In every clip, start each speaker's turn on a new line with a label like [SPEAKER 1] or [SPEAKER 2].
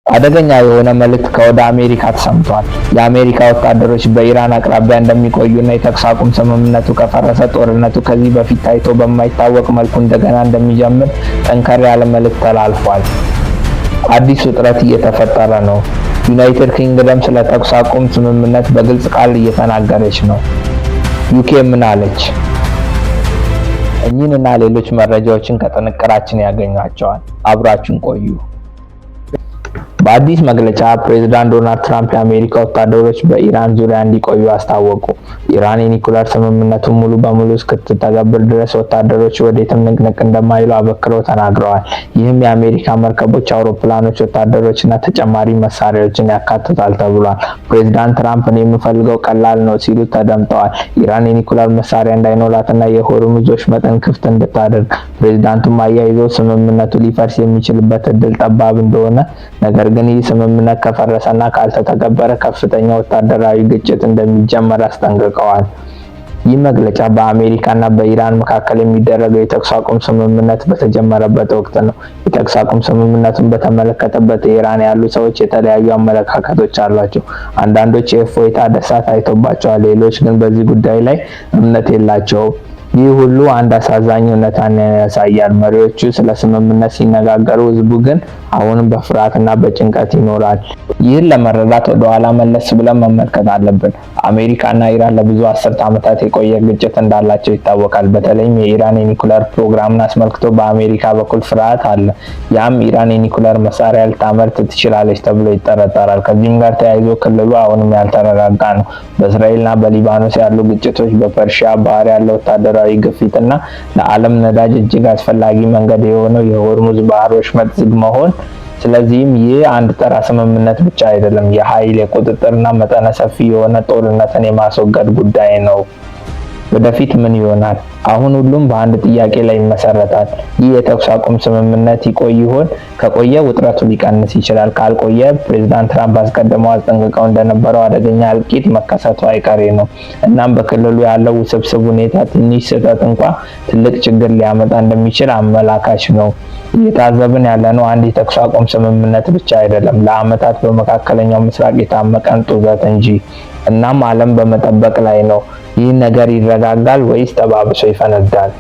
[SPEAKER 1] አደገኛ የሆነ መልእክት ከወደ አሜሪካ ተሰምቷል። የአሜሪካ ወታደሮች በኢራን አቅራቢያ እንደሚቆዩና የተኩስ አቁም ስምምነቱ ከፈረሰ ጦርነቱ ከዚህ በፊት ታይቶ በማይታወቅ መልኩ እንደገና እንደሚጀምር ጠንከር ያለ መልእክት ተላልፏል። አዲስ ውጥረት እየተፈጠረ ነው። ዩናይትድ ኪንግደም ስለ ተኩስ አቁም ስምምነት በግልጽ ቃል እየተናገረች ነው። ዩኬ ምን አለች? እኚህንና ሌሎች መረጃዎችን ከጥንቅራችን ያገኟቸዋል። አብራችን ቆዩ። በአዲስ መግለጫ ፕሬዝዳንት ዶናልድ ትራምፕ የአሜሪካ ወታደሮች በኢራን ዙሪያ እንዲቆዩ አስታወቁ። ኢራን የኒኩለር ስምምነቱን ሙሉ በሙሉ እስክትተገብር ድረስ ወታደሮች ወዴትም ንቅንቅ እንደማይሉ አበክረው ተናግረዋል። ይህም የአሜሪካ መርከቦች፣ አውሮፕላኖች፣ ወታደሮችና ተጨማሪ መሳሪያዎችን ያካትታል ተብሏል። ፕሬዝዳንት ትራምፕ እኔ የምፈልገው ቀላል ነው ሲሉ ተደምጠዋል። ኢራን የኒኩለር መሳሪያ እንዳይኖራትና የሆርሙዞች መጠን ክፍት እንድታደርግ። ፕሬዝዳንቱም አያይዘው ስምምነቱ ሊፈርስ የሚችልበት እድል ጠባብ እንደሆነ ነገር ግን ይህ ስምምነት ከፈረሰና ካልተተገበረ ከፍተኛ ወታደራዊ ግጭት እንደሚጀመር አስጠንቅቀዋል። ይህ መግለጫ በአሜሪካና በኢራን መካከል የሚደረገው የተኩስ አቁም ስምምነት በተጀመረበት ወቅት ነው። የተኩስ አቁም ስምምነቱን በተመለከተ በቴህራን ያሉ ሰዎች የተለያዩ አመለካከቶች አሏቸው። አንዳንዶች የእፎይታ ደስታ ታይቶባቸዋል፣ ሌሎች ግን በዚህ ጉዳይ ላይ እምነት የላቸውም። ይህ ሁሉ አንድ አሳዛኝ እውነታን ያሳያል። መሪዎቹ ስለ ስምምነት ሲነጋገሩ፣ ህዝቡ ግን አሁንም በፍርሃትና በጭንቀት ይኖራል። ይህን ለመረዳት ወደ ኋላ መለስ ብለን መመልከት አለብን። አሜሪካና ኢራን ለብዙ አስርት ዓመታት የቆየ ግጭት እንዳላቸው ይታወቃል። በተለይም የኢራን የኒኩለር ፕሮግራምን አስመልክቶ በአሜሪካ በኩል ፍርሃት አለ። ያም ኢራን የኒኩለር መሳሪያ ልታመርት ትችላለች ተብሎ ይጠረጠራል። ከዚህም ጋር ተያይዞ ክልሉ አሁንም ያልተረጋጋ ነው። በእስራኤልና በሊባኖስ ያሉ ግጭቶች፣ በፐርሺያ ባህር ያለው ወታደራዊ ግፊትና ለዓለም ነዳጅ እጅግ አስፈላጊ መንገድ የሆነው የሆርሙዝ ባህር ወሽመጥ ዝግ መሆን። ስለዚህም ይህ አንድ ተራ ስምምነት ብቻ አይደለም፣ የኃይል የቁጥጥርና መጠነ ሰፊ የሆነ ጦርነትን የማስወገድ ጉዳይ ነው። ወደፊት ምን ይሆናል? አሁን ሁሉም በአንድ ጥያቄ ላይ ይመሰረታል። ይህ የተኩስ አቁም ስምምነት ይቆይ ይሆን? ከቆየ ውጥረቱ ሊቀንስ ይችላል። ካልቆየ ፕሬዝዳንት ትራምፕ አስቀድመው አስጠንቅቀው እንደነበረው አደገኛ እልቂት መከሰቱ አይቀሬ ነው። እናም በክልሉ ያለው ውስብስብ ሁኔታ ትንሽ ስህተት እንኳ ትልቅ ችግር ሊያመጣ እንደሚችል አመላካች ነው። እየታዘብን ያለነው አንድ የተኩስ አቁም ስምምነት ብቻ አይደለም፣ ለዓመታት በመካከለኛው ምስራቅ የታመቀን ጡዘት እንጂ። እናም ዓለም በመጠበቅ ላይ ነው። ይህ ነገር ይረጋጋል ወይስ ተባብሶ ይፈነዳል?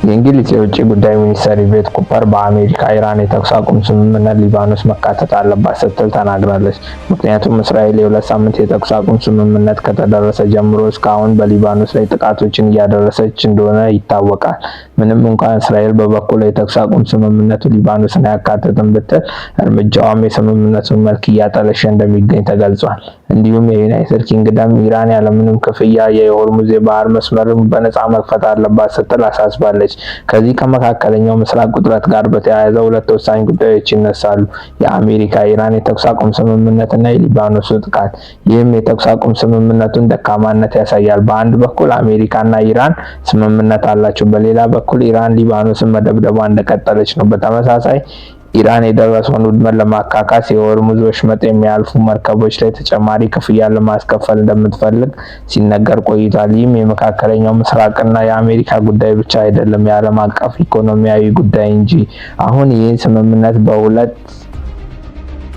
[SPEAKER 1] የእንግሊዝ የውጭ ጉዳይ ሚኒስትር ሪቤት ኩፐር በአሜሪካ ኢራን የተኩስ አቁም ስምምነት ሊባኖስ መካተት አለባት ስትል ተናግራለች። ምክንያቱም እስራኤል የ2 ሳምንት የተኩስ አቁም ስምምነት ከተደረሰ ጀምሮ እስካሁን በሊባኖስ ላይ ጥቃቶችን እያደረሰች እንደሆነ ይታወቃል። ምንም እንኳን እስራኤል በበኩሏ የተኩስ አቁም ስምምነቱ ሊባኖስን አያካትትም ብትል፣ እርምጃዋም የስምምነቱን መልክ እያጠለሸ እንደሚገኝ ተገልጿል። እንዲሁም የዩናይትድ ኪንግደም ኢራን ያለምንም ክፍያ የሆርሙዝ የባህር መስመርን በነፃ መክፈት አለባት ስትል አሳስባለች። ከዚህ ከመካከለኛው ምስራቅ ውጥረት ጋር በተያያዘ ሁለት ወሳኝ ጉዳዮች ይነሳሉ። የአሜሪካ ኢራን የተኩስ አቁም ስምምነት እና የሊባኖሱ ጥቃት። ይህም የተኩስ አቁም ስምምነቱን ደካማነት ያሳያል። በአንድ በኩል አሜሪካና ኢራን ስምምነት አላቸው፣ በሌላ በኩል ኢራን ሊባኖስን መደብደቧ እንደቀጠለች ነው። በተመሳሳይ ኢራን የደረሰውን ውድመት ለማካካስ የሆርሙዝ ወሽመጥ የሚያልፉ መርከቦች ላይ ተጨማሪ ክፍያ ለማስከፈል እንደምትፈልግ ሲነገር ቆይቷል። ይህም የመካከለኛው ምስራቅና የአሜሪካ ጉዳይ ብቻ አይደለም፣ የዓለም አቀፍ ኢኮኖሚያዊ ጉዳይ እንጂ። አሁን ይህን ስምምነት በሁለት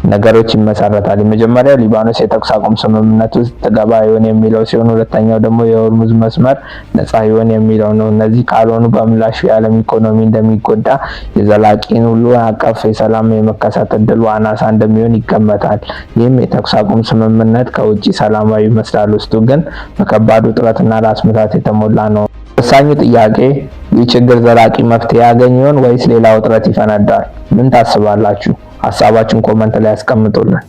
[SPEAKER 1] ነገሮች ይመሰረታል። የመጀመሪያው ሊባኖስ የተኩስ አቁም ስምምነት ውስጥ ትገባ ይሆን የሚለው ሲሆን፣ ሁለተኛው ደግሞ የሆርሙዝ መስመር ነፃ ይሆን የሚለው ነው። እነዚህ ካልሆኑ በምላሹ የዓለም ኢኮኖሚ እንደሚጎዳ፣ የዘላቂን ሁሉ አቀፍ የሰላም የመከሰት እድሉ አናሳ እንደሚሆን ይገመታል። ይህም የተኩስ አቁም ስምምነት ከውጭ ሰላማዊ ይመስላል፣ ውስጡ ግን በከባድ ውጥረትና ራስ ምታት የተሞላ ነው። ወሳኙ ጥያቄ ይህ ችግር ዘላቂ መፍትሄ ያገኝ ይሆን ወይስ ሌላ ውጥረት ይፈነዳል? ምን ታስባላችሁ? ሀሳባችሁን ኮመንት ላይ ያስቀምጡልን።